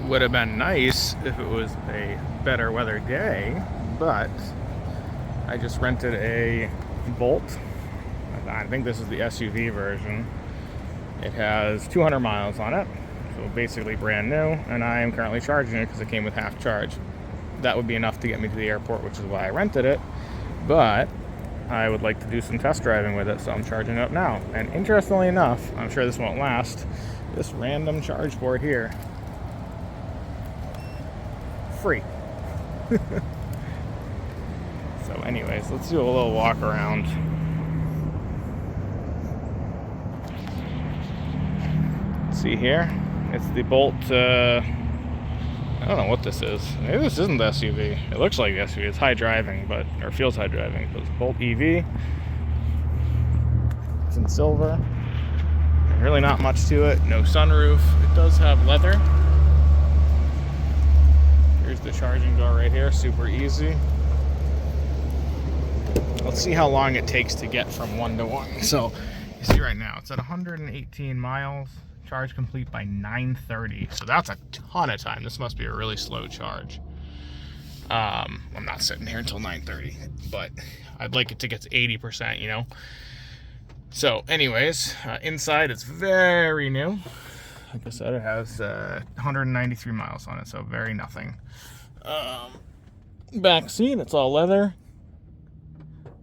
Would have been nice if it was a better weather day, but I just rented a Bolt. I think this is the SUV version. It has 200 miles on it, so basically brand new, and I am currently charging it because it came with half charge. That would be enough to get me to the airport, which is why I rented it, but I would like to do some test driving with it, so I'm charging it up now. And interestingly enough, I'm sure this won't last, this random charge port here, free. So anyways, let's do a little walk around. See here, it's the Bolt, I don't know what this is. Maybe this isn't the SUV. It looks like the SUV. It's high driving, or feels high driving. But it's Bolt EV. It's in silver. Really not much to it. No sunroof. It does have leather. Here's the charging door right here. Super easy. Let's see how long it takes to get from 1 to 1. So, you see right now, it's at 118 miles. Charge complete by 9:30. So that's a ton of time. This must be a really slow charge. I'm not sitting here until 9:30, but I'd like it to get to 80%, you know? So anyways, inside it's very new. Like I said, it has 193 miles on it, so very nothing. Back seat, it's all leather.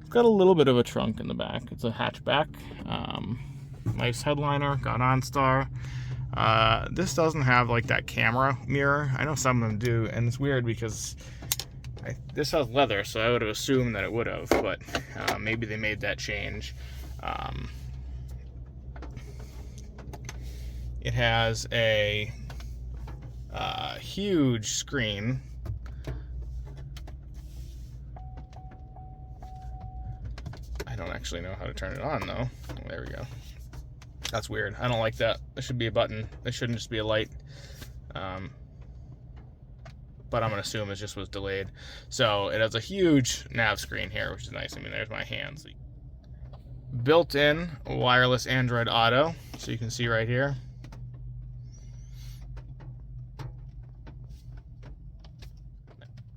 It's got a little bit of a trunk in the back. It's a hatchback. Nice headliner, got OnStar. This doesn't have like that camera mirror. I know some of them do, and it's weird because this has leather, so I would have assumed that it would have, but maybe they made that change. It has a huge screen. I don't actually know how to turn it on though. Oh, there we go. That's weird. I don't like that. There should be a button. It shouldn't just be a light. But I'm going to assume it just was delayed. So it has a huge nav screen here, which is nice. I mean, there's my hands. Built-in wireless Android Auto. So you can see right here.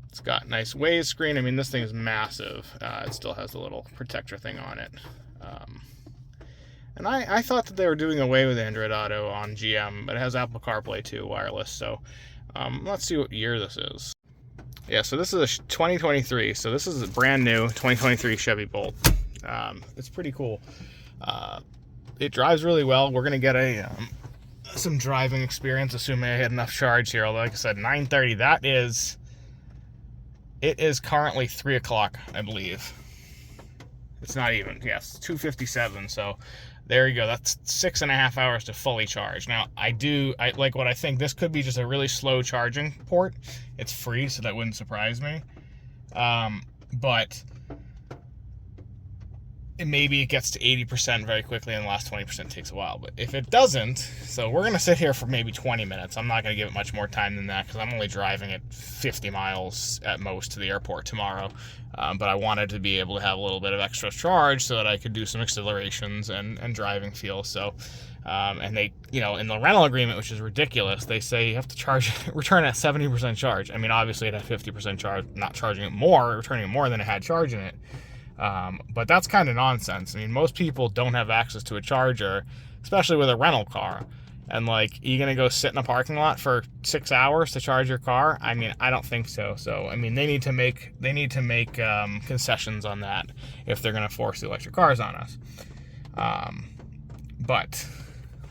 It's got nice Waze screen. I mean, this thing is massive. It still has a little protector thing on it. And I thought that they were doing away with Android Auto on GM, but it has Apple CarPlay too, wireless. So let's see what year this is. Yeah, so this is a 2023. So this is a brand new 2023 Chevy Bolt. It's pretty cool. It drives really well. We're gonna get some driving experience, assuming I had enough charge here. Although, like I said, 9:30. It is currently 3 o'clock, I believe. It's not even. Yes, 2:57. So there you go. That's 6.5 hours to fully charge. Now, I like what I think. This could be just a really slow charging port. It's free, so that wouldn't surprise me. But maybe it gets to 80% very quickly and the last 20% takes a while. But if it doesn't, so we're going to sit here for maybe 20 minutes. I'm not going to give it much more time than that because I'm only driving at 50 miles at most to the airport tomorrow. But I wanted to be able to have a little bit of extra charge so that I could do some accelerations and driving feel. So, and they, in the rental agreement, which is ridiculous, they say you have to return at 70% charge. I mean, obviously it had 50% charge, not charging it more, returning it more than it had charge in it. But that's kind of nonsense. I mean, most people don't have access to a charger, especially with a rental car. And you're going to go sit in a parking lot for 6 hours to charge your car? I mean, I don't think so. So, I mean, they need to make concessions on that if they're going to force the electric cars on us. But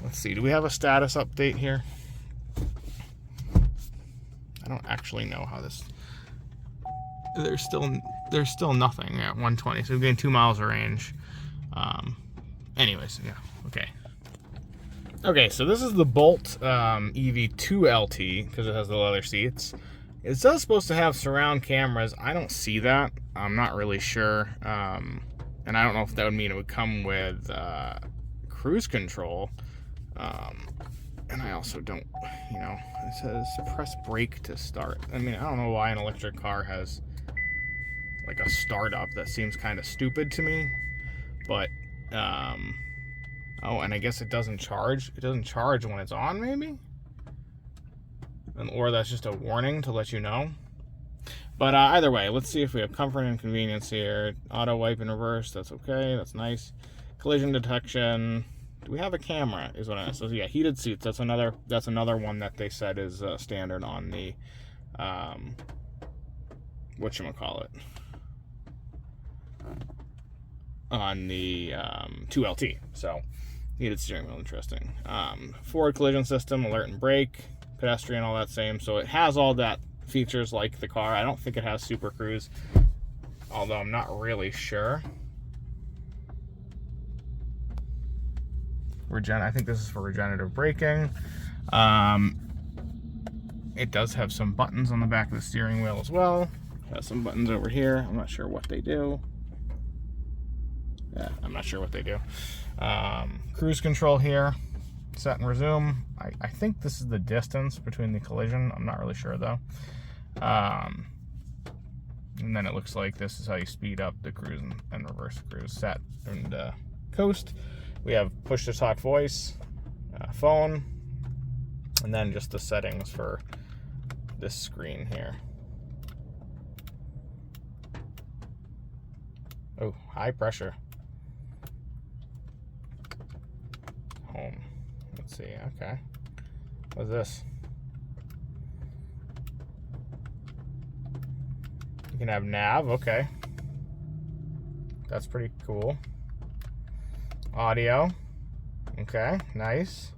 let's see. Do we have a status update here? I don't actually know how this. There's still nothing at 120, so we've gained 2 miles of range. Anyways, yeah, okay, so this is the Bolt EV2 LT because it has the leather seats. It does supposed to have surround cameras. I don't see that. I'm not really sure, and I don't know if that would mean it would come with cruise control. And I also don't, it says press brake to start. I mean, I don't know why an electric car has a startup. That seems kind of stupid to me. But oh, and I guess it doesn't charge. It doesn't charge when it's on, maybe. or that's just a warning to let you know. But either way, let's see if we have comfort and convenience here. Auto wipe in reverse, that's okay, that's nice. Collision detection. Do we have a camera? Is what I so yeah, heated seats. That's another one that they said is standard on the whatchamacallit, on the 2LT. So heated steering wheel, interesting. Forward collision system, alert and brake, pedestrian, all that same. So it has all that features like the car. I don't think it has Super Cruise, although I'm not really sure. I think this is for regenerative braking. It does have some buttons on the back of the steering wheel as well. It has some buttons over here. I'm not sure what they do. Yeah, I'm not sure what they do. Cruise control here. Set and resume. I think this is the distance between the collision. I'm not really sure though. And then it looks like this is how you speed up the cruise and reverse the cruise. Set and coast. We have push to talk voice, phone, and then just the settings for this screen here. Oh, high pressure. Home. Let's see. Okay. What's this? You can have nav. Okay. That's pretty cool. Audio. Okay. Nice.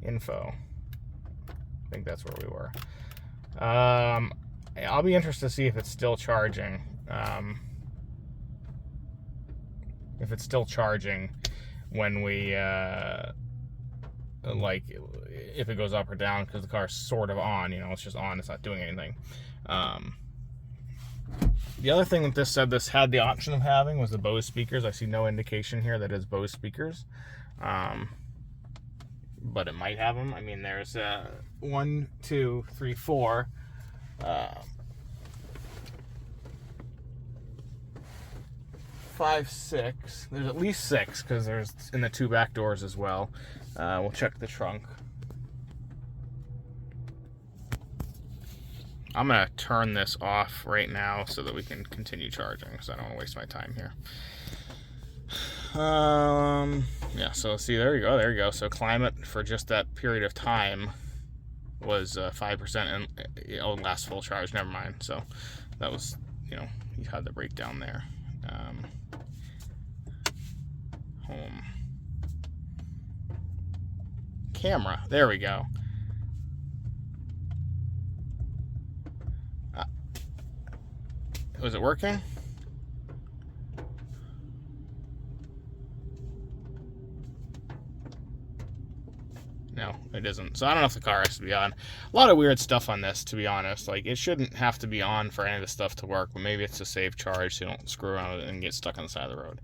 Info. I think that's where we were. I'll be interested to see if it's still charging. If it's still charging when we like if it goes up or down, because the car's sort of on, you know, it's just on, it's not doing anything. The other thing that this said this had the option of having was the Bose speakers. I see no indication here that it's Bose speakers, but it might have them. I mean, there's 1, 2, 3, 4 5, 6. There's at least 6, because there's in the 2 back doors as well. We'll check the trunk. I'm gonna turn this off right now so that we can continue charging, because I don't want to waste my time here. Yeah, so see, there you go. So climate for just that period of time was 5%, and it'll last full charge. Never mind. So that was, you know, you had the breakdown there. Home. Camera. There we go. Was it working? No, it isn't. So I don't know if the car has to be on. A lot of weird stuff on this, to be honest. Like, it shouldn't have to be on for any of this stuff to work, but maybe it's to save charge so you don't screw around with it and get stuck on the side of the road.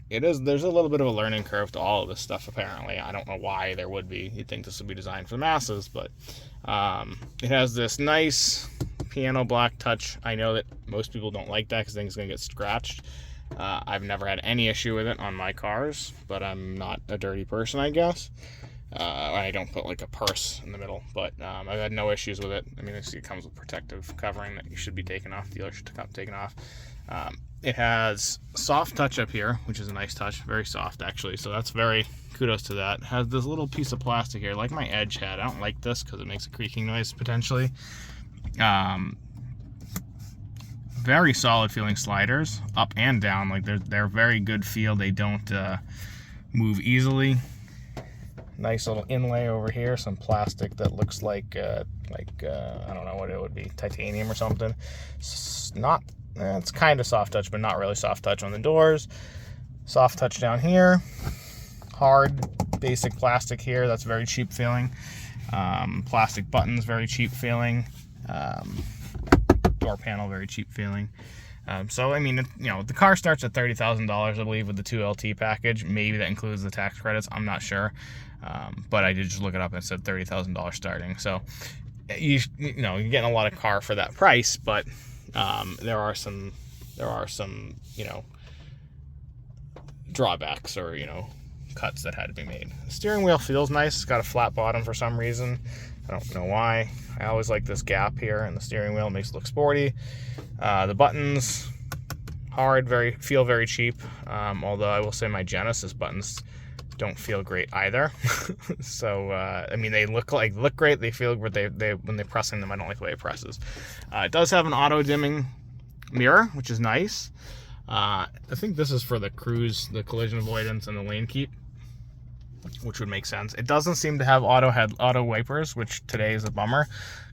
There's a little bit of a learning curve to all of this stuff, apparently. I don't know why there would be. You'd think this would be designed for the masses, but it has this nice piano black touch. I know that most people don't like that because they think it's going to get scratched. I've never had any issue with it on my cars, but I'm not a dirty person, I guess. I don't put like a purse in the middle, but I've had no issues with it. I mean, I see it comes with protective covering that you should be taking off. The dealer should have taken off. It has soft touch up here, which is a nice touch. Very soft, actually. So that's very kudos to that. It has this little piece of plastic here, like my Edge had. I don't like this because it makes a creaking noise, potentially. Very solid feeling sliders, up and down. Like they're very good feel. They don't move easily. Nice little inlay over here. Some plastic that looks like I don't know what it would be, titanium or something. It's kind of soft touch, but not really soft touch on the doors. Soft touch down here. Hard, basic plastic here. That's very cheap feeling. Plastic buttons, very cheap feeling. Door panel, very cheap feeling. So, I mean, you know, the car starts at $30,000, I believe, with the 2LT package. Maybe that includes the tax credits. I'm not sure. But I did just look it up and it said $30,000 starting. So, you know, you're getting a lot of car for that price, but there are some, you know, drawbacks or, you know, cuts that had to be made. The steering wheel feels nice. It's got a flat bottom for some reason. I don't know why. I always like this gap here in the steering wheel. It makes it look sporty. The buttons, hard, feel very cheap. Although I will say my Genesis buttons don't feel great either. So I mean, they look great. They feel, but they when they're pressing them, I don't like the way it presses. It does have an auto dimming mirror, which is nice. I think this is for the cruise, the collision avoidance, and the lane keep, which would make sense. It doesn't seem to have auto wipers, which today is a bummer,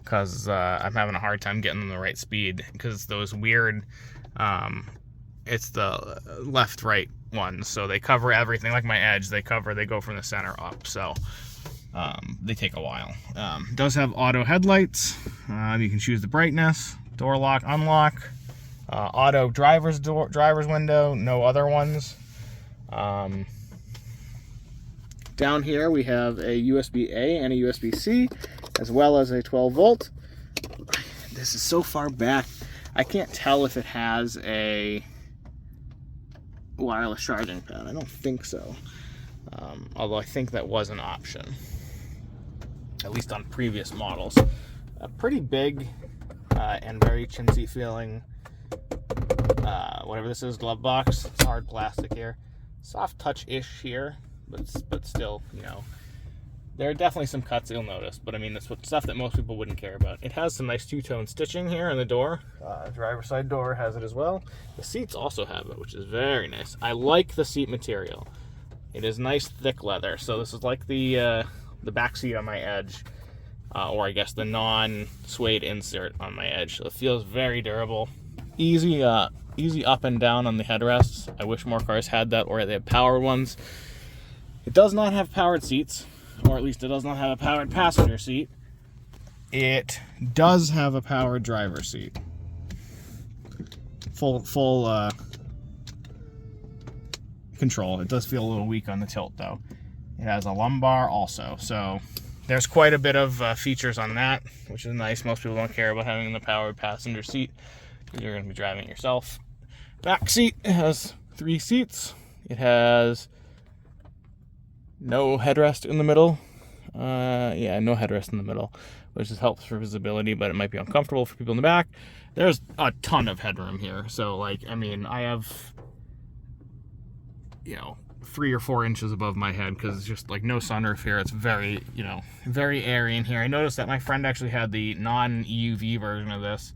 because I'm having a hard time getting them the right speed, because those weird, it's the left-right ones, so they cover everything. Like my Edge, they go from the center up, so they take a while. It does have auto headlights. You can choose the brightness, door lock, unlock, auto driver's window, no other ones. Down here we have a USB-A and a USB-C, as well as a 12-volt. This is so far back, I can't tell if it has a wireless charging pad. I don't think so. Although I think that was an option, at least on previous models. A pretty big and very chintzy feeling, whatever this is, glove box. It's hard plastic here. Soft touch-ish here, but still, you know, there are definitely some cuts you'll notice, but I mean, that's stuff that most people wouldn't care about. It has some nice two-tone stitching here in the door. Driver's side door has it as well. The seats also have it, which is very nice. I like the seat material. It is nice, thick leather. So this is like the back seat on my Edge, or I guess the non-suede insert on my Edge. So it feels very durable. Easy up and down on the headrests. I wish more cars had that, or they have powered ones. It does not have powered seats, or at least it does not have a powered passenger seat. It does have a powered driver's seat. Full control. It does feel a little weak on the tilt though. It has a lumbar also, so there's quite a bit of features on that, which is nice. Most people don't care about having the powered passenger seat because you're going to be driving it yourself. Back seat has 3 seats. It has no headrest in the middle. Yeah, no headrest in the middle, which just helps for visibility, but it might be uncomfortable for people in the back. There's a ton of headroom here. So, like, I mean, I have, you know, 3 or 4 inches above my head because it's just, like, no sunroof here. It's very, you know, very airy in here. I noticed that my friend actually had the non-EUV version of this,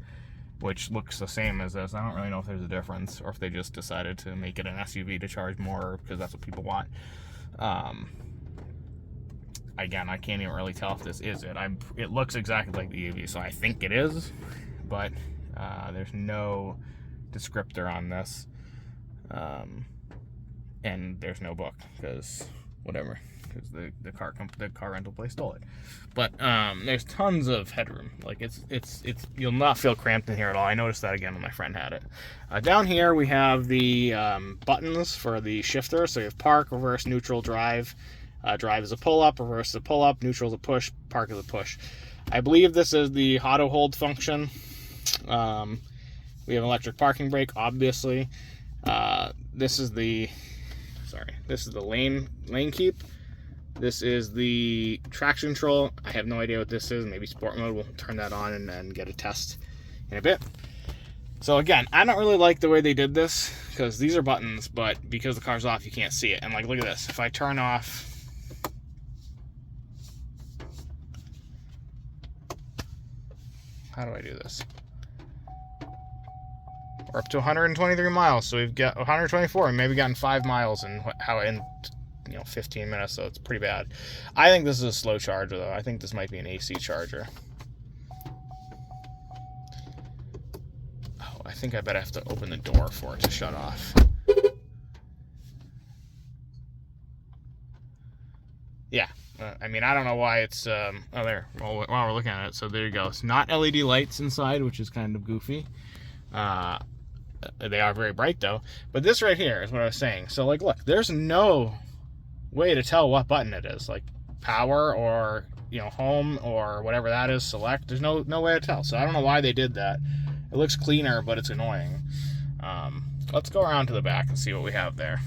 which looks the same as this. I don't really know if there's a difference or if they just decided to make it an SUV to charge more because that's what people want. Again, I can't even really tell if this is it. It looks exactly like the EUV, so I think it is, but there's no descriptor on this, and there's no book because whatever, because the car rental place stole it. But there's tons of headroom. Like it's you'll not feel cramped in here at all. I noticed that again when my friend had it. Down here we have the buttons for the shifter. So you have park, reverse, neutral, drive. Drive is a pull-up, reverse is a pull-up, neutral is a push, park is a push. I believe this is the auto hold function. We have an electric parking brake, obviously. This is the lane keep. This is the traction control. I have no idea what this is. Maybe sport mode. We'll turn that on and then get a test in a bit. So again, I don't really like the way they did this because these are buttons, but because the car's off, you can't see it. And like, look at this. If I turn off, how do I do this? We're up to 123 miles, so we've got 124, and maybe gotten 5 miles in 15 minutes, so it's pretty bad. I think this is a slow charger, though. I think this might be an AC charger. Oh, I think I bet I have to open the door for it to shut off. Yeah. I mean, I don't know why it's, oh, there, while we're looking at it, so there you go. It's not LED lights inside, which is kind of goofy. They are very bright, though. But this right here is what I was saying. So, like, look, there's no way to tell what button it is. Like, power or, home or whatever that is, select. There's no way to tell. So I don't know why they did that. It looks cleaner, but it's annoying. Let's go around to the back and see what we have there.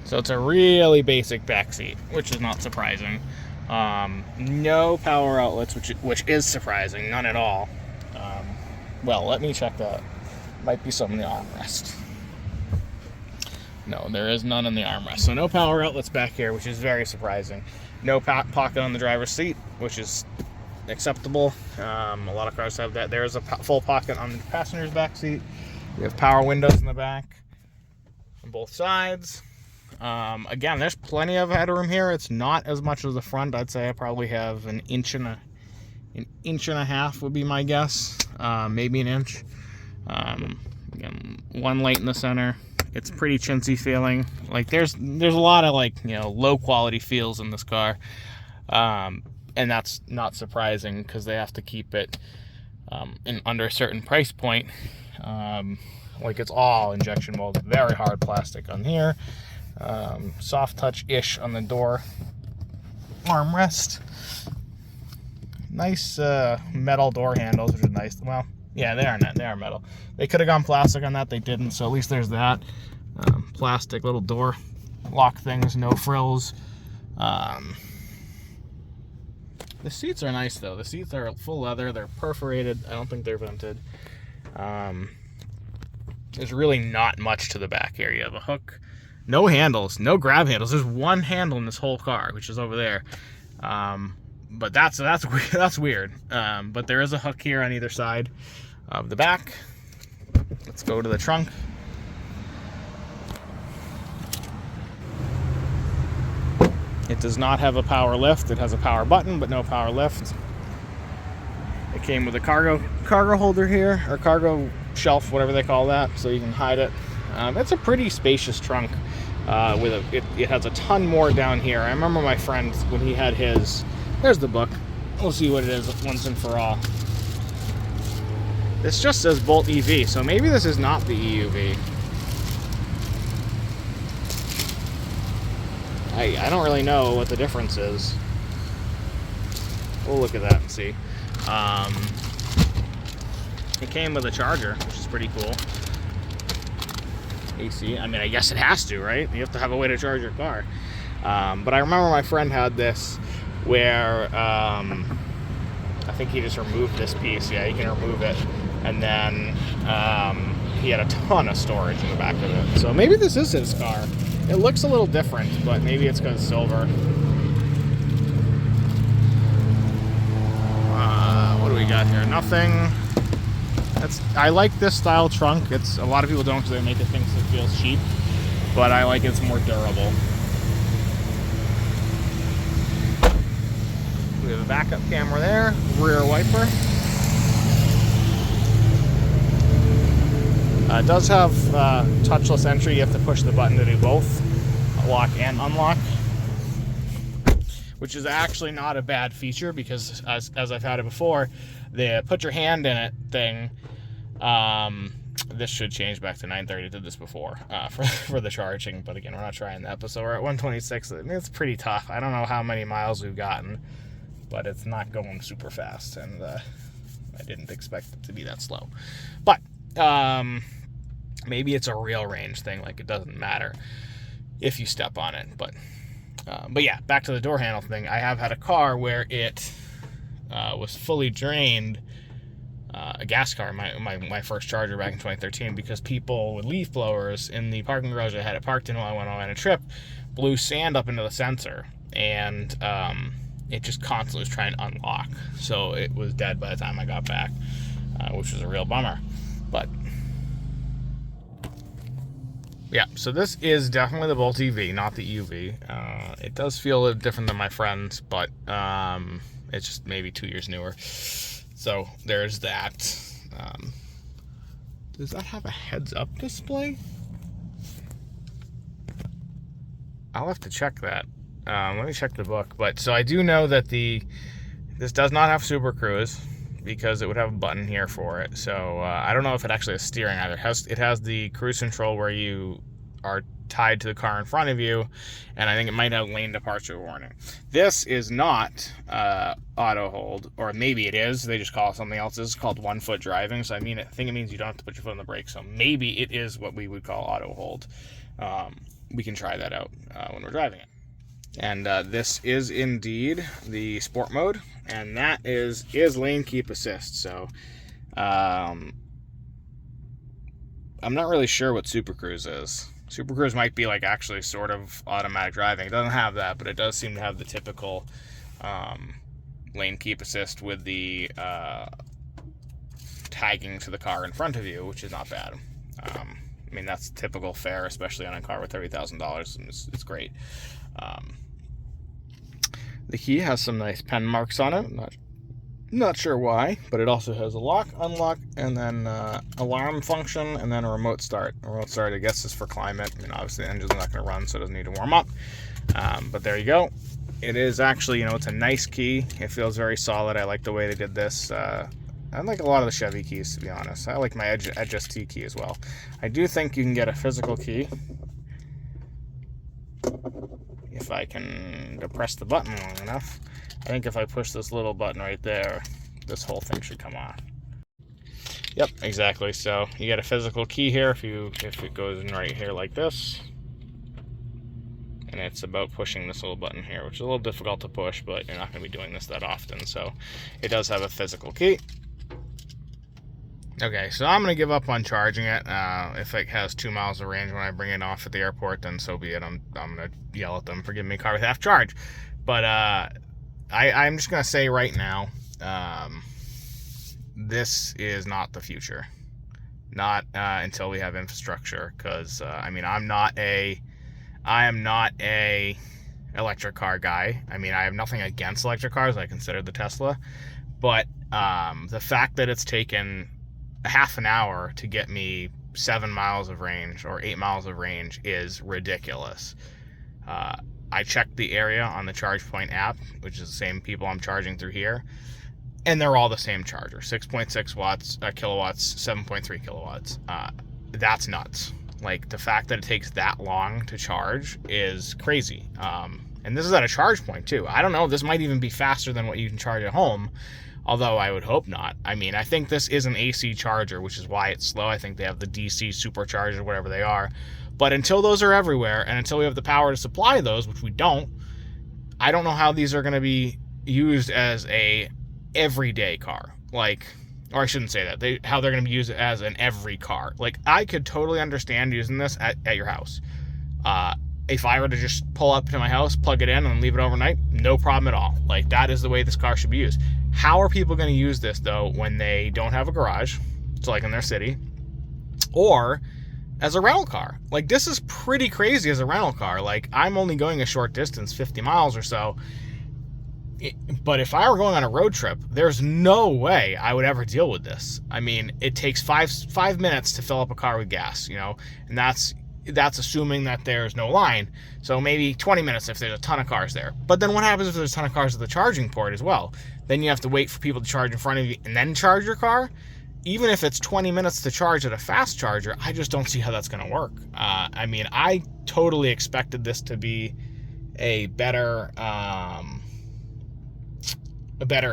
So it's a really basic back seat, which is not surprising. No power outlets, which is surprising. None at all. Well, let me check that. Might be some in the armrest. No, there is none in the armrest. So no power outlets back here, which is very surprising. No pocket on the driver's seat, which is acceptable. A lot of cars have that. There is a full pocket on the passenger's back seat. We have power windows in the back on both sides. Again, there's plenty of headroom here. It's not as much as the front. I'd say I probably have an inch and a half would be my guess. Maybe an inch. Again, one light in the center. It's pretty chintzy feeling. Like there's a lot of low quality feels in this car, and that's not surprising because they have to keep it in under a certain price point. Like it's all injection molded, very hard plastic on here. Soft touch-ish on the door armrest. Nice metal door handles, which is nice. Well, yeah, they are metal. They could have gone plastic on that, they didn't, so at least there's that. Plastic little door lock things, no frills. The seats are nice though. The seats are full leather, they're perforated. I don't think they're vented. There's really not much to the back here. You have a hook, no handles, no grab handles. There's one handle in this whole car, which is over there. But that's weird. But there is a hook here on either side of the back. Let's go to the trunk. It does not have a power lift. It has a power button, but no power lift. It came with a cargo holder here, or cargo shelf, whatever they call that, so you can hide it. It's a pretty spacious trunk. It has a ton more down here. I remember my friend when he had his. There's the book. We'll see what it is once and for all. This just says Bolt EV, so maybe this is not the EUV. I don't really know what the difference is. We'll look at that and see. It came with a charger, which is pretty cool. AC. I mean, I guess it has to, right? You have to have a way to charge your car. But I remember my friend had this where I think he just removed this piece. Yeah, you can remove it. And then he had a ton of storage in the back of it. So maybe this is his car. It looks a little different, but maybe it's because it's silver. What do we got here? Nothing. I like this style trunk. A lot of people don't because they make it think it feels cheap, but I like it's more durable. We have a backup camera there, rear wiper. It does have touchless entry. You have to push the button to do both, lock and unlock, which is actually not a bad feature because as I've had it before, the put your hand in it thing, this should change back to 930. Did this before for the charging, but again, we're not trying that. But so we're at 126. I mean, it's pretty tough. I don't know how many miles we've gotten, but it's not going super fast, and I didn't expect it to be that slow. But maybe it's a real range thing, like it doesn't matter if you step on it. But yeah, back to the door handle thing. I have had a car where it was fully drained, a gas car, my first Charger back in 2013, because people with leaf blowers in the parking garage I had it parked in while I went on a trip blew sand up into the sensor, and it just constantly was trying to unlock. So it was dead by the time I got back, which was a real bummer. But yeah, so this is definitely the Bolt EV, not the UV. It does feel a little different than my friend's, but it's just maybe 2 years newer. So there's that. Does that have a heads-up display? I'll have to check that. Let me check the book. But so I do know that this does not have Super Cruise, because it would have a button here for it. So I don't know if it actually has steering either. It has the cruise control where you are tied to the car in front of you, and I think it might have lane departure warning. This is not auto hold, or maybe it is. They just call it something else. This is called 1 foot driving. So I think it means you don't have to put your foot on the brake. So maybe it is what we would call auto hold. We can try that out when we're driving it. And this is indeed the sport mode, and that is lane keep assist. So I'm not really sure what Super Cruise is. Super Cruise might be like actually sort of automatic driving. It doesn't have that, but it does seem to have the typical lane keep assist with the tagging to the car in front of you, which is not bad. I mean, that's typical fare, especially on a car with $30,000. It's great. The key has some nice pen marks on it. Not sure why, but it also has a lock, unlock, and then alarm function, and then a remote start. A remote start, I guess, is for climate. I mean, obviously the engine's not going to run, so it doesn't need to warm up. But there you go. It is actually, it's a nice key. It feels very solid. I like the way they did this. I like a lot of the Chevy keys, to be honest. I like my Edge ST key as well. I do think you can get a physical key if I can depress the button long enough. I think if I push this little button right there, this whole thing should come on. Yep, exactly. So you get a physical key here if it goes in right here like this. And it's about pushing this little button here, which is a little difficult to push, but you're not going to be doing this that often. So it does have a physical key. Okay, so I'm going to give up on charging it. If it has 2 miles of range when I bring it off at the airport, then so be it. I'm going to yell at them for giving me a car with half charge. But I'm just going to say right now, this is not the future. Not until we have infrastructure, because, I mean, I am not a electric car guy. I mean, I have nothing against electric cars. I consider the Tesla. But the fact that it's taken a half an hour to get me 7 miles of range or 8 miles of range is ridiculous. I checked the area on the ChargePoint app, which is the same people I'm charging through here, and they're all the same charger, 6.6 kilowatts, 7.3 kilowatts. That's nuts. Like, the fact that it takes that long to charge is crazy. And this is at a ChargePoint too. I don't know, this might even be faster than what you can charge at home, although I would hope not. I mean, I think this is an AC charger, which is why it's slow. I think they have the DC supercharger, whatever they are. But until those are everywhere, and until we have the power to supply those, which we don't, I don't know how these are going to be used as a everyday car. Like, or I shouldn't say that. How they're going to be used as an every car. Like, I could totally understand using this at your house. If I were to just pull up to my house, plug it in, and leave it overnight, no problem at all. Like, that is the way this car should be used. How are people going to use this, though, when they don't have a garage, so like in their city, or as a rental car? Like, this is pretty crazy as a rental car. Like, I'm only going a short distance, 50 miles or so, but if I were going on a road trip, there's no way I would ever deal with this. I mean, it takes five minutes to fill up a car with gas, and that's assuming that there's no line. So maybe 20 minutes if there's a ton of cars there. But then what happens if there's a ton of cars at the charging port as well? Then you have to wait for people to charge in front of you and then charge your car. Even if it's 20 minutes to charge at a fast charger, I just don't see how that's going to work. I mean, I totally expected this to be a better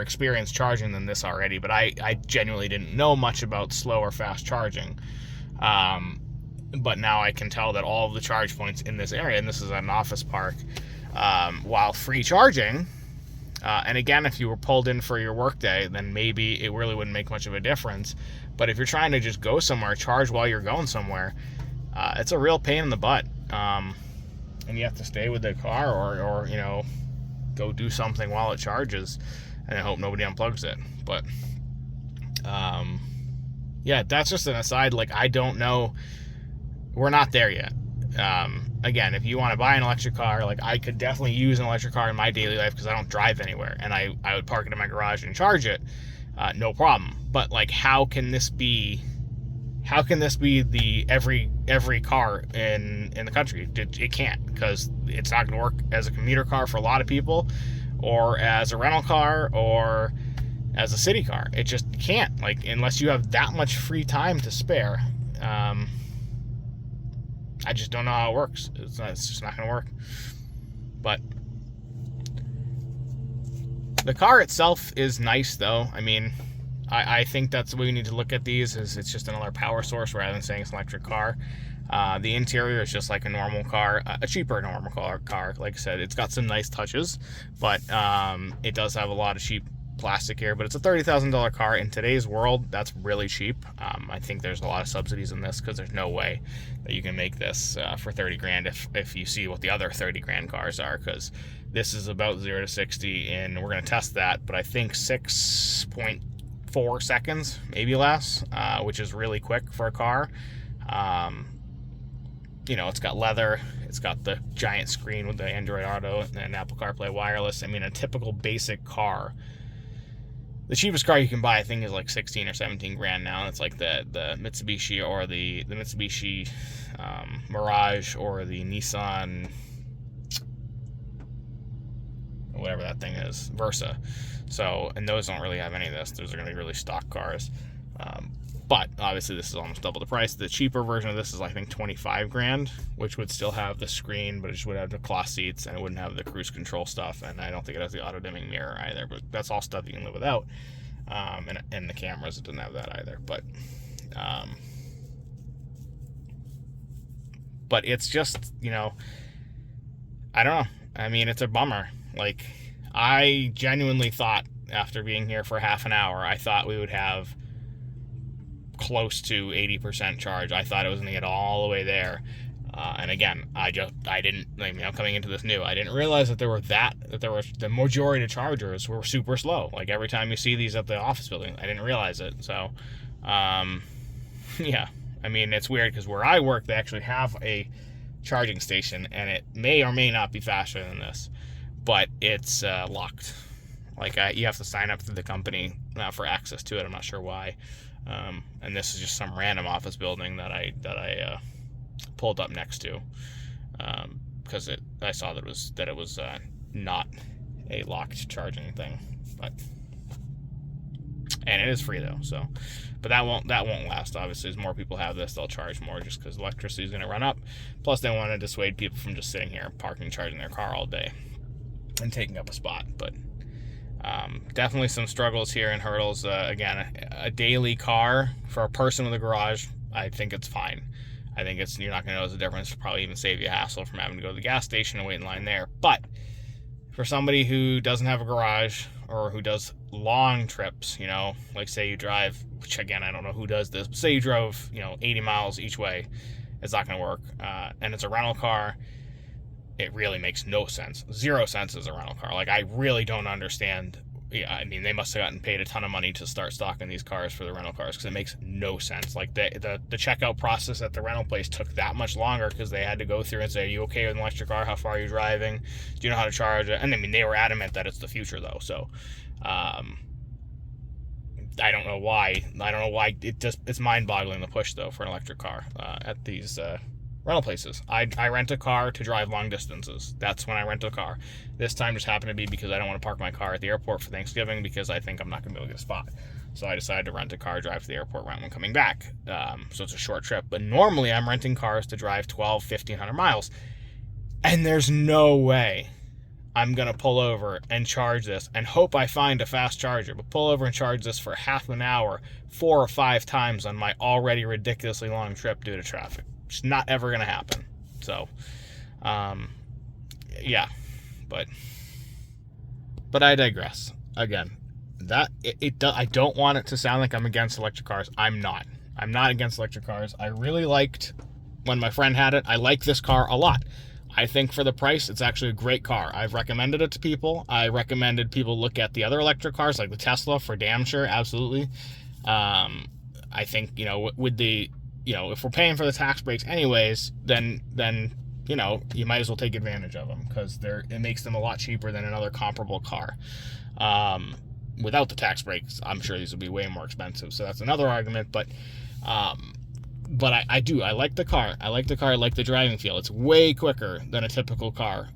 experience charging than this already, but I genuinely didn't know much about slow or fast charging. But now I can tell that all of the charge points in this area, and this is an office park, while free charging, and again, if you were pulled in for your workday, then maybe it really wouldn't make much of a difference. But if you're trying to just go somewhere, charge while you're going somewhere, it's a real pain in the butt. And you have to stay with the car or go do something while it charges, and I hope nobody unplugs it. But yeah, that's just an aside. Like, I don't know. We're not there yet. Again, if you want to buy an electric car, like, I could definitely use an electric car in my daily life because I don't drive anywhere, and I would park it in my garage and charge it, no problem. But like, how can this be the every car in the country? It can't, because it's not going to work as a commuter car for a lot of people, or as a rental car, or as a city car. It just can't, like, unless you have that much free time to spare. I just don't know how it works. It's just not going to work. But the car itself is nice, though. I mean, I think that's the way we need to look at these, is it's just another power source rather than saying it's an electric car. The interior is just like a normal car, a cheaper normal car. Like I said, it's got some nice touches, but it does have a lot of cheap plastic here. But it's a $30,000 car. In today's world, that's really cheap. I think there's a lot of subsidies in this, because there's no way that you can make this for 30 grand if you see what the other 30 grand cars are, because this is about 0 to 60, and we're going to test that, but I think 6.4 seconds, maybe less, which is really quick for a car. It's got leather, it's got the giant screen with the Android Auto and Apple CarPlay wireless. I mean, a typical basic car. The cheapest car you can buy, I think, is like 16 or 17 grand now. It's like the Mitsubishi, or the Mitsubishi Mirage, or the Nissan, whatever that thing is, Versa. So, and those don't really have any of this. Those are going to be really stock cars. But obviously this is almost double the price. The cheaper version of this is, I think, 25 grand, which would still have the screen, but it just would have the cloth seats, and it wouldn't have the cruise control stuff. And I don't think it has the auto dimming mirror either, but that's all stuff you can live without. And the cameras, it doesn't have that either. But it's just, I don't know. I mean, it's a bummer. Like, I genuinely thought, after being here for half an hour, I thought we would have close to 80% charge. I thought it was going to get all the way there. And again, I didn't, coming into this new, I didn't realize that there were the majority of chargers were super slow. Like, every time you see these at the office building, I didn't realize it. So, yeah, I mean, it's weird, because where I work, they actually have a charging station, and it may or may not be faster than this, but it's locked. Like, you have to sign up through the company for access to it. I'm not sure why. And this is just some random office building that I pulled up next to, because I saw that it was not a locked charging thing, and it is free though. So, but that won't last. Obviously, as more people have this, they'll charge more, just because electricity is going to run up. Plus, they want to dissuade people from just sitting here parking, charging their car all day and taking up a spot. But definitely some struggles here and hurdles. Again, a daily car for a person with a garage, I think it's fine. I think you're not going to notice the difference. Probably even save you a hassle from having to go to the gas station and wait in line there. But for somebody who doesn't have a garage, or who does long trips, like say you drive, which again, I don't know who does this, but say you drove, 80 miles each way, it's not going to work. And it's a rental car. It really makes no sense. 0 cents as a rental car. Like, I really don't understand. Yeah, I mean, they must have gotten paid a ton of money to start stocking these cars for the rental cars, because it makes no sense. Like, the checkout process at the rental place took that much longer, because they had to go through and say, are you okay with an electric car? How far are you driving? Do you know how to charge it? And I mean, they were adamant that it's the future though. So, I don't know why. It's mind-boggling, the push though for an electric car at these rental places. I rent a car to drive long distances. That's when I rent a car. This time just happened to be because I don't want to park my car at the airport for Thanksgiving, because I think I'm not going to be able to get a spot. So I decided to rent a car, drive to the airport, rent one coming back. So it's a short trip. But normally I'm renting cars to drive 1,500 miles. And there's no way I'm going to pull over and charge this and hope I find a fast charger, but pull over and charge this for half an hour 4 or 5 times on my already ridiculously long trip due to traffic. It's not ever going to happen. So, yeah, but I digress. Again, I don't want it to sound like I'm against electric cars. I'm not against electric cars. I really liked when my friend had it. I like this car a lot. I think for the price, it's actually a great car. I've recommended it to people. I recommended people look at the other electric cars, like the Tesla, for damn sure. Absolutely. I think, with the, if we're paying for the tax breaks anyways, then you might as well take advantage of them, because it makes them a lot cheaper than another comparable car. Without the tax breaks, I'm sure these would be way more expensive. So that's another argument. But I like the car. I like the driving feel. It's way quicker than a typical car.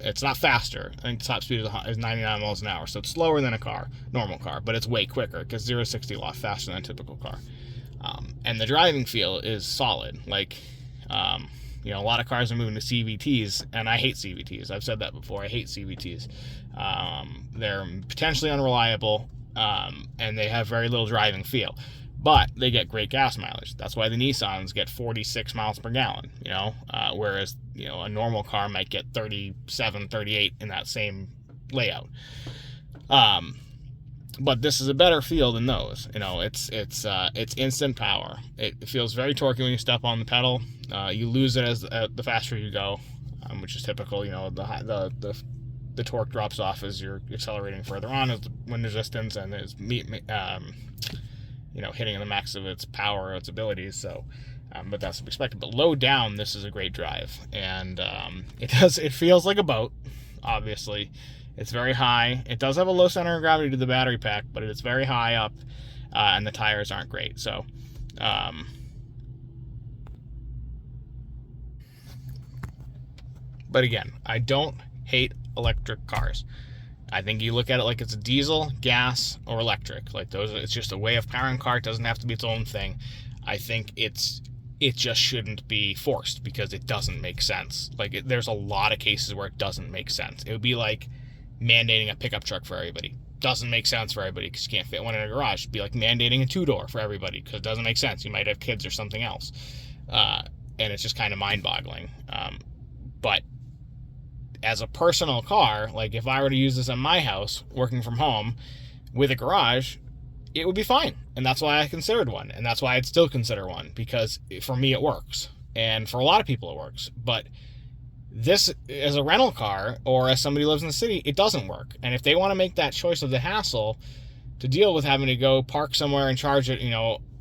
It's not faster. I think the top speed is 99 miles an hour. So it's slower than a normal car, but it's way quicker, because 0 to 60 a lot faster than a typical car. And the driving feel is solid. Like, a lot of cars are moving to CVTs, and I hate CVTs. I've said that before. I hate CVTs. They're potentially unreliable, and they have very little driving feel. but they get great gas mileage. That's why the Nissans get 46 miles per gallon, whereas, a normal car might get 37, 38 in that same layout. But this is a better feel than those. It's instant power. It feels very torquey when you step on the pedal. You lose it as the faster you go, which is typical. The torque drops off as you're accelerating further on, as the wind resistance and is hitting the max of its power, its abilities. So, but that's to be expected. But low down, this is a great drive, and it feels like a boat. Obviously, it's very high. It does have a low center of gravity to the battery pack, but it's very high up, and the tires aren't great. So, but again, I don't hate electric cars. I think you look at it like it's a diesel, gas, or electric. Like those, it's just a way of powering a car. It doesn't have to be its own thing. I think it just shouldn't be forced because it doesn't make sense. Like there's a lot of cases where it doesn't make sense. It would be like mandating a pickup truck for everybody. Doesn't make sense for everybody because you can't fit one in a garage. It'd be like mandating a two-door for everybody because it doesn't make sense. You might have kids or something else. And it's just kind of mind-boggling. But as a personal car, like if I were to use this in my house, working from home, with a garage, it would be fine. And that's why I considered one. And that's why I'd still consider one, because for me it works. And for a lot of people it works. But this, as a rental car, or as somebody who lives in the city, it doesn't work. And if they want to make that choice of the hassle to deal with having to go park somewhere and charge it,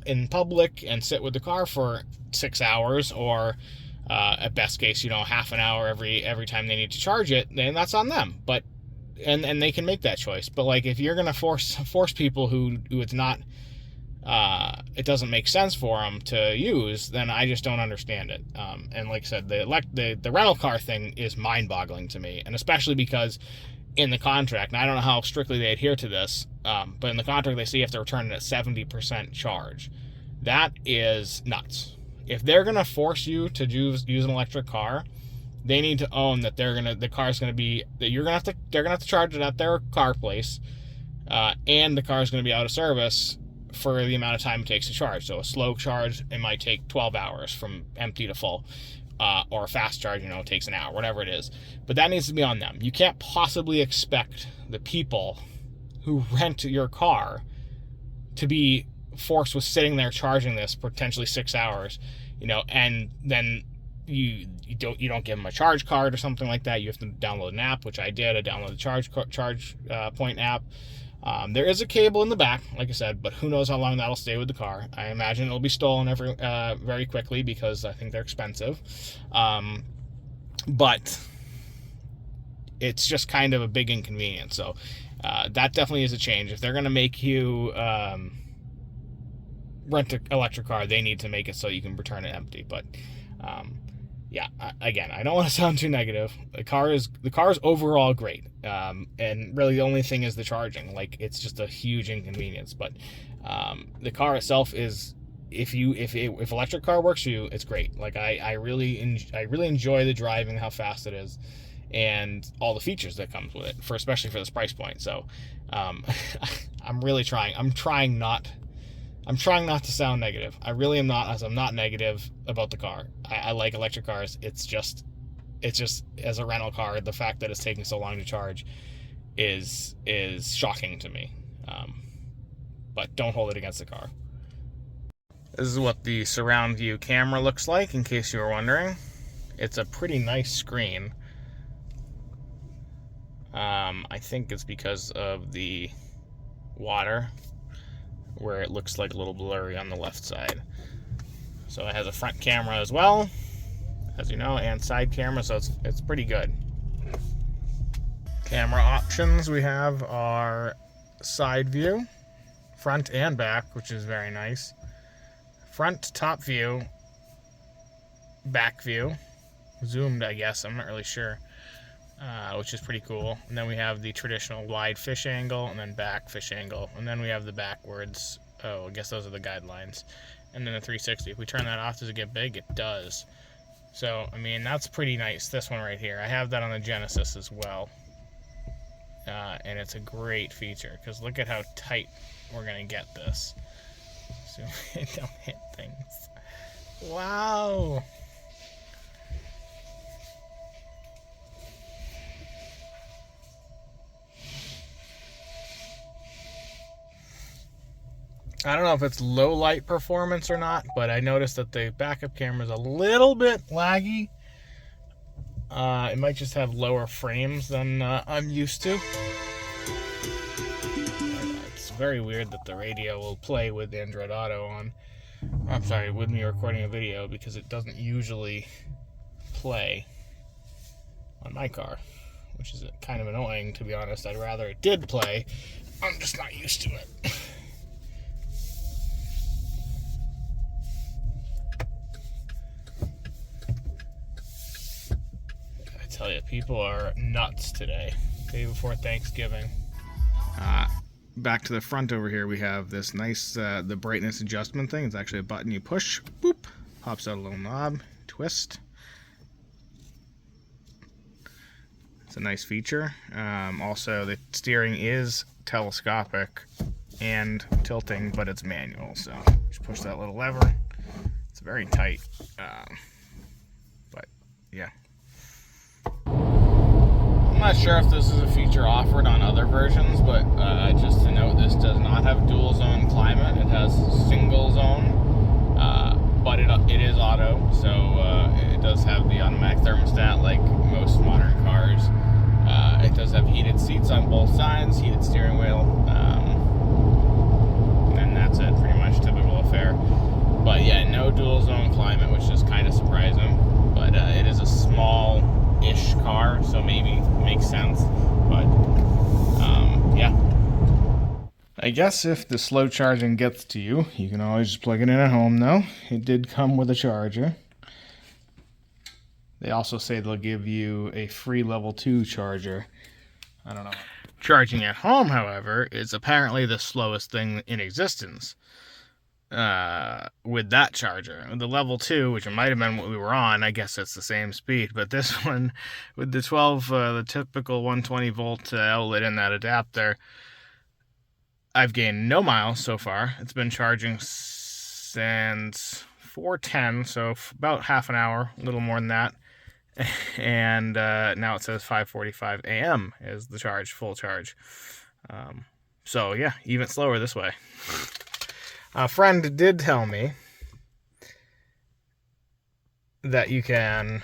in public and sit with the car for 6 hours, or at best case, half an hour every time they need to charge it, then that's on them. But and they can make that choice. But like if you're gonna force people who it's not, it doesn't make sense for them to use, then I just don't understand it. And like I said, the rental car thing is mind-boggling to me, and especially because in the contract, and I don't know how strictly they adhere to this, but in the contract they say you have to return it at 70% charge. That is nuts. If they're gonna force you to use an electric car, they need to own that they're gonna have to charge it at their car place, and the car is gonna be out of service for the amount of time it takes to charge. So a slow charge, it might take 12 hours from empty to full, or a fast charge, takes an hour, whatever it is. But that needs to be on them. You can't possibly expect the people who rent your car to be forced with sitting there charging this potentially 6 hours, and then you don't give them a charge card or something like that. You have to download an app, which I did. I downloaded the charge point app. There is a cable in the back, like I said, but who knows how long that'll stay with the car. I imagine it'll be stolen very quickly because I think they're expensive. But it's just kind of a big inconvenience. So that definitely is a change. If they're going to make you rent an electric car, they need to make it so you can return it empty. But again, I don't want to sound too negative. The car is overall great, and really the only thing is the charging. Like it's just a huge inconvenience. But the car itself is, if electric car works for you, it's great. Like I really enjoy the driving, how fast it is, and all the features that comes with it, especially for this price point. So I'm really trying. I'm trying not to sound negative. I really am not, as I'm not negative about the car. I like electric cars. It's just as a rental car, the fact that it's taking so long to charge is shocking to me. But don't hold it against the car. This is what the surround view camera looks like, in case you were wondering. It's a pretty nice screen. I think it's because of the water, where it looks like a little blurry on the left side. So it has a front camera as well, as you know, and side camera, so it's pretty good. Camera options we have are side view, front and back, which is very nice. Front top view, back view, zoomed I guess, I'm not really sure, which is pretty cool. And then we have the traditional wide fish angle, and then back fish angle, and then we have the backwards. I guess those are the guidelines. And then the 360. If we turn that off, does it get big? It does. So I mean, that's pretty nice. This one right here, I have that on the Genesis as well, and it's a great feature because look at how tight we're gonna get this. zoom in, don't hit things. Wow. I don't know if it's low light performance or not, but I noticed that the backup camera is a little bit laggy. It might just have lower frames than I'm used to. It's very weird that the radio will play with Android Auto on. I'm sorry, with me recording a video, because it doesn't usually play on my car, which is kind of annoying, to be honest. I'd rather it did play. I'm just not used to it. I tell you, people are nuts today. Day before Thanksgiving. Back to the front over here, we have this nice, the brightness adjustment thing. It's actually a button you push, boop, pops out a little knob, twist. It's a nice feature. Also, the steering is telescopic and tilting, but it's manual, so just push that little lever. It's very tight, but yeah. I'm not sure if this is a feature offered on other versions, but just to note, this does not have dual zone climate. It has single zone, but it is auto, so it does have the automatic thermostat like most modern cars. It does have heated seats on both sides, heated steering wheel, and that's it, pretty much typical affair. But yeah, no dual zone climate, which is kind of surprising, but it is a small-ish car, so maybe makes sense, but yeah. I guess if the slow charging gets to you, you can always just plug it in at home though. It did come with a charger. They also say they'll give you a free level 2 charger. I don't know. Charging at home, however, is apparently the slowest thing in existence. With that charger. The level 2, which it might have been what we were on, I guess it's the same speed, but this one, with the the typical 120 volt outlet in that adapter, I've gained no miles so far. It's been charging since 4:10, so about half an hour, a little more than that. And now it says 5:45 a.m. is the charge, full charge. So yeah, even slower this way. A friend did tell me that you can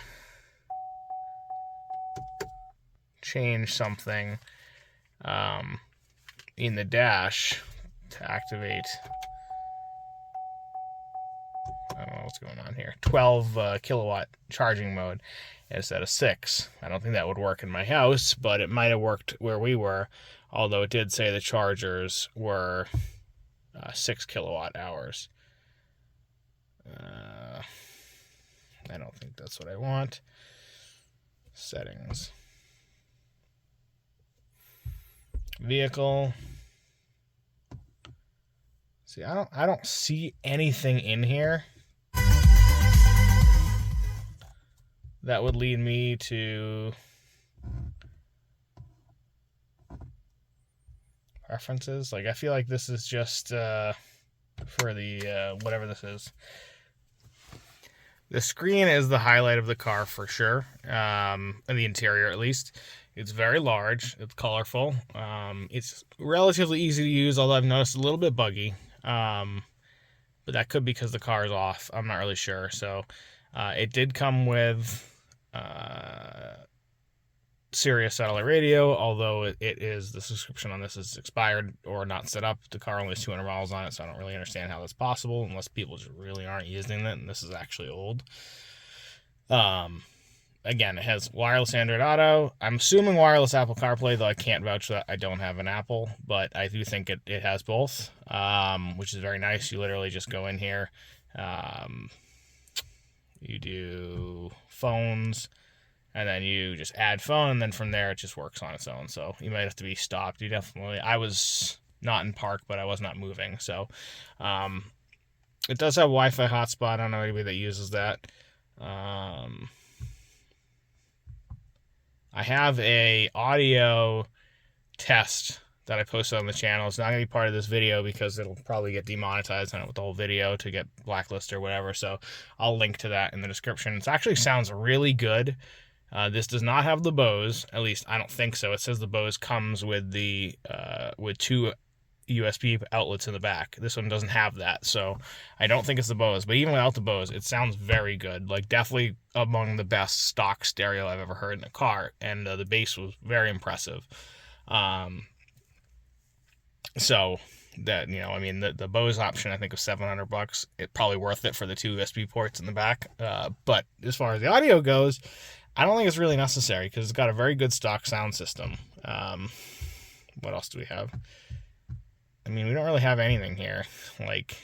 change something in the dash to activate, I don't know what's going on here, 12 kilowatt charging mode instead of 6. I don't think that would work in my house, but it might have worked where we were, although it did say the chargers were 6 kilowatt hours. I don't think that's what I want. Settings. Vehicle. See, I don't see anything in here that would lead me to preferences. Like, I feel like this is just for the whatever this is. The screen is the highlight of the car for sure, in the interior at least. It's very large, it's colorful, it's relatively easy to use, although I've noticed a little bit buggy, but that could be because the car is off, I'm not really sure. So it did come with Sirius satellite radio, although the subscription on this is expired or not set up. The car only has 200 miles on it, so I don't really understand how that's possible unless people just really aren't using it, and this is actually old. Again, it has wireless Android Auto. I'm assuming wireless Apple CarPlay, though I can't vouch for that. I don't have an Apple, but I do think it has both, which is very nice. You literally just go in here. You do phones, and then you just add phone, and then from there it just works on its own. So you might have to be stopped. I was not in park, but I was not moving. So it does have Wi-Fi hotspot. I don't know anybody that uses that. I have a audio test that I posted on the channel. It's not going to be part of this video because it'll probably get demonetized on it with the whole video to get blacklisted or whatever. So I'll link to that in the description. It actually sounds really good. This does not have the Bose, at least I don't think so. It says the Bose comes with the with 2 USB outlets in the back. This one doesn't have that, so I don't think it's the Bose. But even without the Bose, it sounds very good. Like, definitely among the best stock stereo I've ever heard in a car, and the bass was very impressive. So that, you know, I mean, the Bose option I think was $700. It's probably worth it for the 2 USB ports in the back. But as far as the audio goes, I don't think it's really necessary because it's got a very good stock sound system. What else do we have? I mean, we don't really have anything here. Like,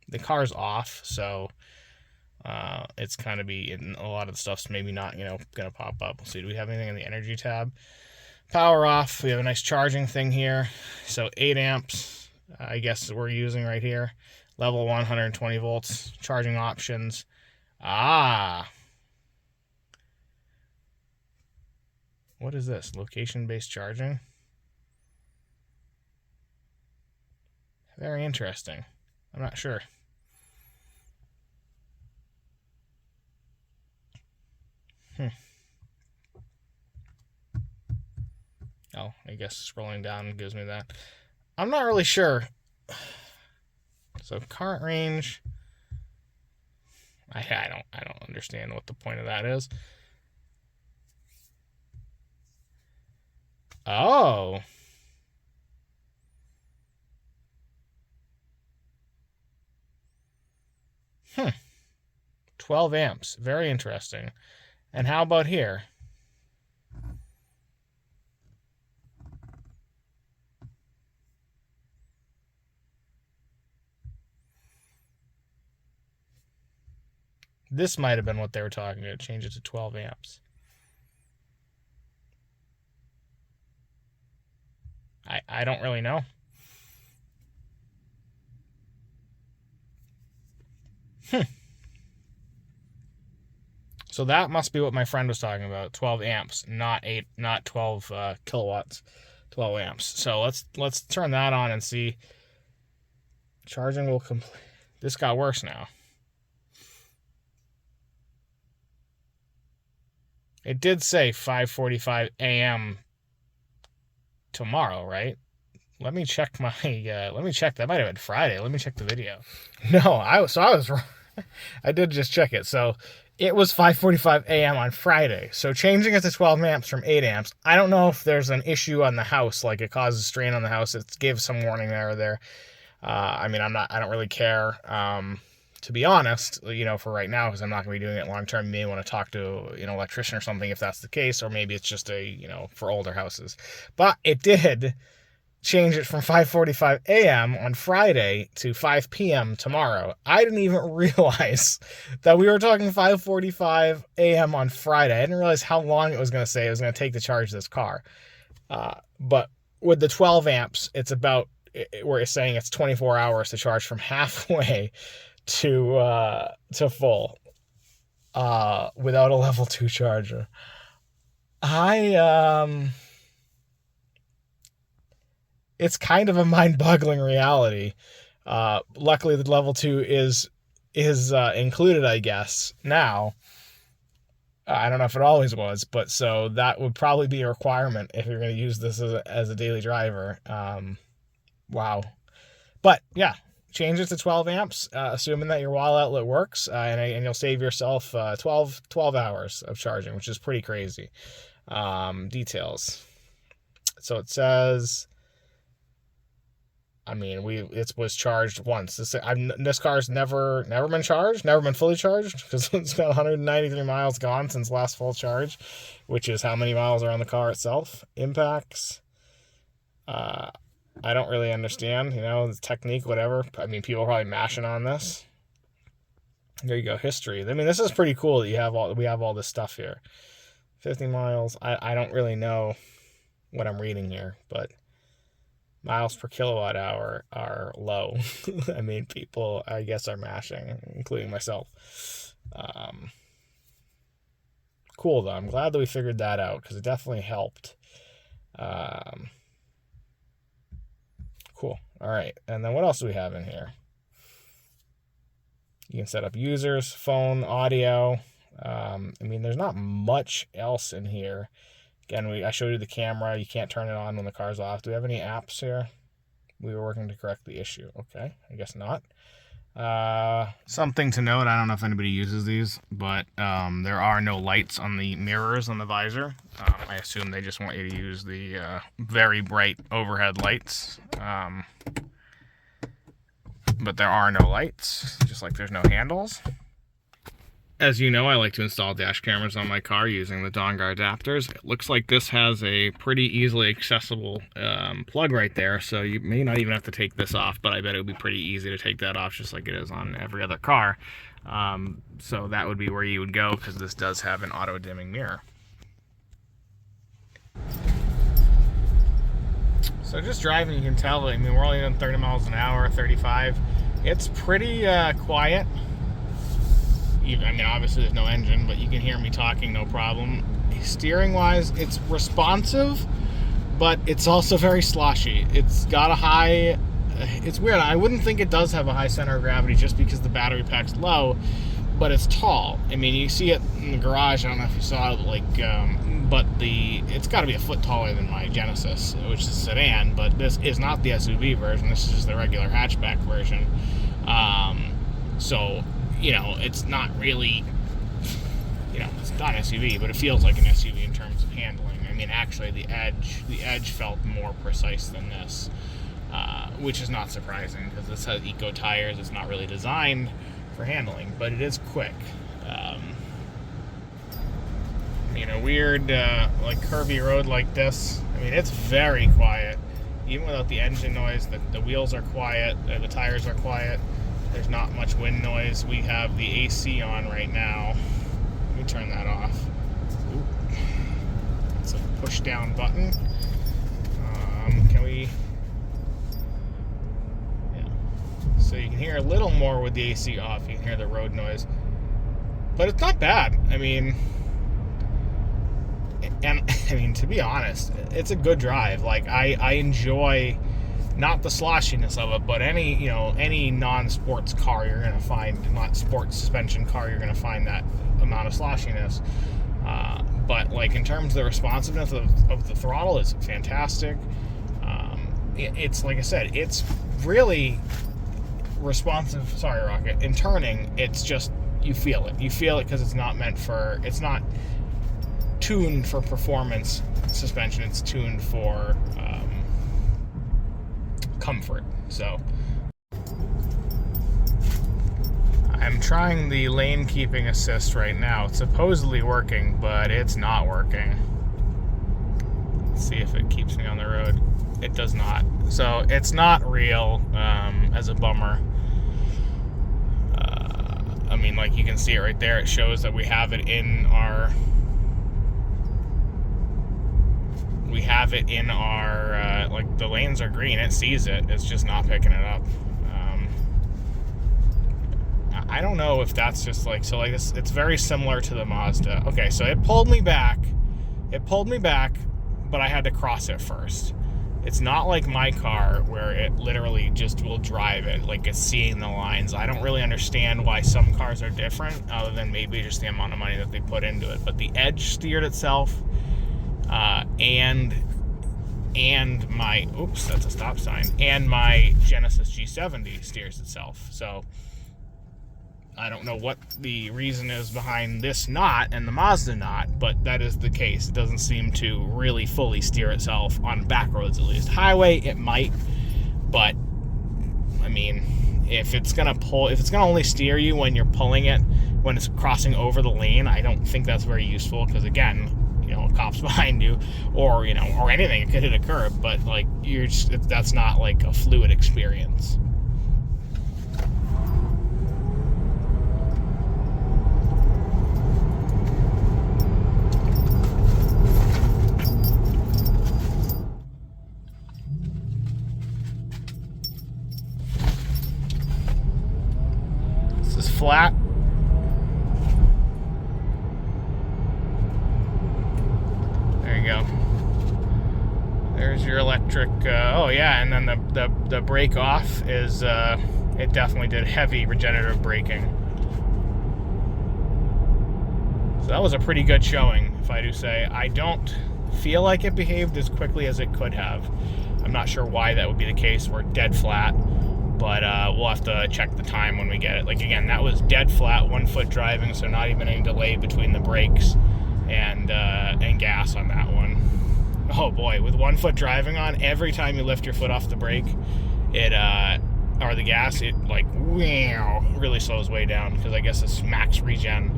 the car's off, so it's kind of be, a lot of the stuff's maybe not, you know, going to pop up. Let's see, do we have anything in the energy tab? Power off. We have a nice charging thing here. So 8 amps, I guess we're using right here. Level 120 volts. Charging options. What is this? Location-based charging? Very interesting. I'm not sure. Oh, I guess scrolling down gives me that. I'm not really sure. So current range. I don't understand what the point of that is. Oh. 12 amps. Very interesting. And how about here? This might have been what they were talking about. Change it to 12 amps. I don't really know. So that must be what my friend was talking about. 12 amps, not 12 kilowatts. 12 amps. So let's turn that on and see. Charging will complete. This got worse now. It did say 5:45 a.m. tomorrow, right? Let me check my. Let me check. That might have been Friday. Let me check the video. No, I was wrong. I did just check it. So it was 5:45 a.m. on Friday. So changing it to 12 amps from 8 amps. I don't know if there's an issue on the house, like it causes strain on the house. It gives some warning there. I mean, I don't really care. To be honest, you know, for right now, because I'm not going to be doing it long term. You may want to talk to, you know, electrician or something if that's the case, or maybe it's just a, you know, for older houses. But it did change it from 5:45 a.m. on Friday to 5 p.m. tomorrow. I didn't even realize that we were talking 5:45 a.m. on Friday. I didn't realize how long it was going to say it was going to take to charge this car. But with the 12 amps, it's about, where it's saying it's 24 hours to charge from halfway to full without a level 2 charger. It's kind of a mind-boggling reality. Luckily, the level 2 is included, I guess, now. I don't know if it always was, but so that would probably be a requirement if you're going to use this as a daily driver. Wow. But, yeah, change it to 12 amps, assuming that your wall outlet works, and you'll save yourself 12 hours of charging, which is pretty crazy. Details. So it says, I mean, it was charged once. This car's never been charged, never been fully charged, because it's got 193 miles gone since last full charge, which is how many miles are on the car itself. Impacts. I don't really understand, you know, the technique, whatever. I mean, people are probably mashing on this. There you go, history. I mean, this is pretty cool that we have all this stuff here. 50 miles. I don't really know what I'm reading here, but miles per kilowatt hour are low. I mean, people, I guess, are mashing, including myself. Cool, though. I'm glad that we figured that out, because it definitely helped. cool. All right, and then what else do we have in here? You can set up users, phone, audio. I mean, there's not much else in here. Again, I showed you the camera. You can't turn it on when the car's off. Do we have any apps here? We were working to correct the issue. Okay, I guess not. Something to note, I don't know if anybody uses these, but there are no lights on the mirrors on the visor. I assume they just want you to use the very bright overhead lights. But there are no lights, just like there's no handles. As you know, I like to install dash cameras on my car using the Dongar adapters. It looks like this has a pretty easily accessible plug right there, so you may not even have to take this off, but I bet it would be pretty easy to take that off just like it is on every other car. So that would be where you would go, because this does have an auto-dimming mirror. So just driving, you can tell, I mean, we're only doing 30 miles an hour, 35. It's pretty quiet. I mean, obviously there's no engine, but you can hear me talking no problem. Steering wise, it's responsive, but it's also very sloshy. It's got a high, it's weird. I wouldn't think it does have a high center of gravity just because the battery pack's low, but it's tall. I mean, you see it in the garage. I don't know if you saw it, like, but it's got to be a foot taller than my Genesis, which is a sedan, but this is not the SUV version. This is just the regular hatchback version. So, you know, it's not really, you know, it's not an SUV, but it feels like an SUV in terms of handling. I mean, actually, the edge felt more precise than this, which is not surprising because this has eco tires. It's not really designed for handling, but it is quick. You know, weird, like curvy road like this, I mean, it's very quiet. Even without the engine noise, the wheels are quiet, the tires are quiet. There's not much wind noise. We have the AC on right now. Let me turn that off. Ooh. It's a push down button. Can we? Yeah. So you can hear a little more with the AC off. You can hear the road noise. But it's not bad. I mean, to be honest, it's a good drive. Like, I enjoy not the sloshiness of it, but any non-sports car you're going to find, not sports suspension car, you're going to find that amount of sloshiness. But like in terms of the responsiveness of the throttle, it's fantastic. It's like I said, it's really responsive. Sorry, Rocket. In turning, it's just, you feel it. You feel it because it's not tuned for performance suspension. It's tuned for comfort. So I'm trying the lane keeping assist right now. It's supposedly working, but it's not working. Let's see if it keeps me on the road. It does not. So it's not real, as a bummer. I mean, like, you can see it right there. It shows that we have it in our like, the lanes are green. It sees it. It's just not picking it up. I don't know if that's just like, so like this, it's very similar to the Mazda. Okay, so it pulled me back, but I had to cross it first. It's not like my car where it literally just will drive it, like it's seeing the lines. I don't really understand why some cars are different, other than maybe just the amount of money that they put into it. But the Edge steered itself, and my, oops, that's a stop sign, and my Genesis G70 steers itself. So I don't know what the reason is behind this not and the Mazda not, but that is the case. It doesn't seem to really fully steer itself on back roads, at least. Highway, it might, but I mean, if it's gonna only steer you when you're pulling it, when it's crossing over the lane, I don't think that's very useful, because again, you know, a cop's behind you, or, you know, or anything, it could hit a curb, but like, that's not like a fluid experience. This is flat. There you go. There's your electric electric. Oh yeah, and then the brake off is it definitely did heavy regenerative braking. So that was a pretty good showing, if I do say. I don't feel like it behaved as quickly as it could have. I'm not sure why that would be the case. We're dead flat, but we'll have to check the time when we get it. Like, again, that was dead flat, 1 foot driving, so not even any delay between the brakes and gas on that one. Oh boy, with 1 foot driving on, every time you lift your foot off the brake, it or the gas, it like really slows way down, because I guess it's max regen.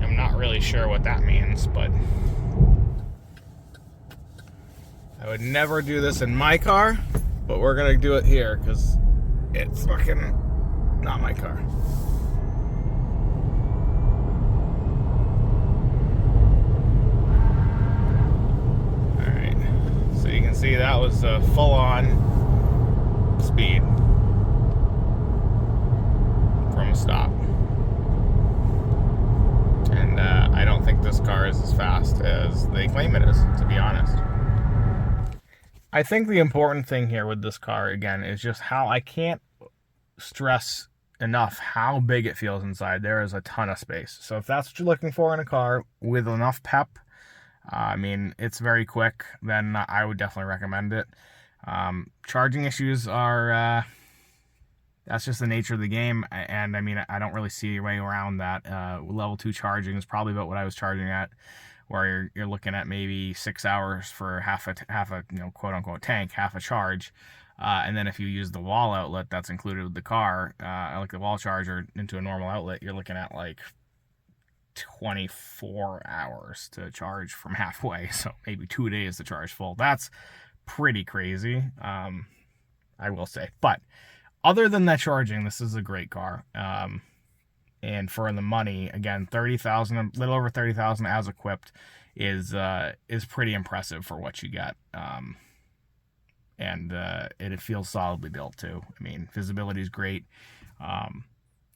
I'm not really sure what that means, but I would never do this in my car, but we're gonna do it here because it's fucking not my car. Alright, so you can see that was a full-on speed from a stop. And I don't think this car is as fast as they claim it is, to be honest. I think the important thing here with this car, again, is just how I can't stress enough how big it feels inside. There is a ton of space. So if that's what you're looking for in a car with enough pep, I mean, it's very quick, then I would definitely recommend it. Charging issues are, that's just the nature of the game. And I mean, I don't really see a way around that. Level 2 charging is probably about what I was charging at, where you're looking at maybe 6 hours for half a quote unquote tank, half a charge. And then if you use the wall outlet that's included with the car, like the wall charger into a normal outlet, you're looking at like 24 hours to charge from halfway. So maybe 2 days to charge full. That's pretty crazy, I will say. But other than that charging, this is a great car. And for the money, again, $30,000, a little over $30,000 as equipped is pretty impressive for what you get. And it feels solidly built too. I mean, visibility is great,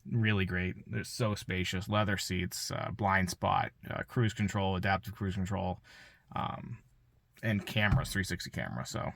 really great. They're so spacious. Leather seats, blind spot, cruise control, adaptive cruise control, and cameras, 360 camera. So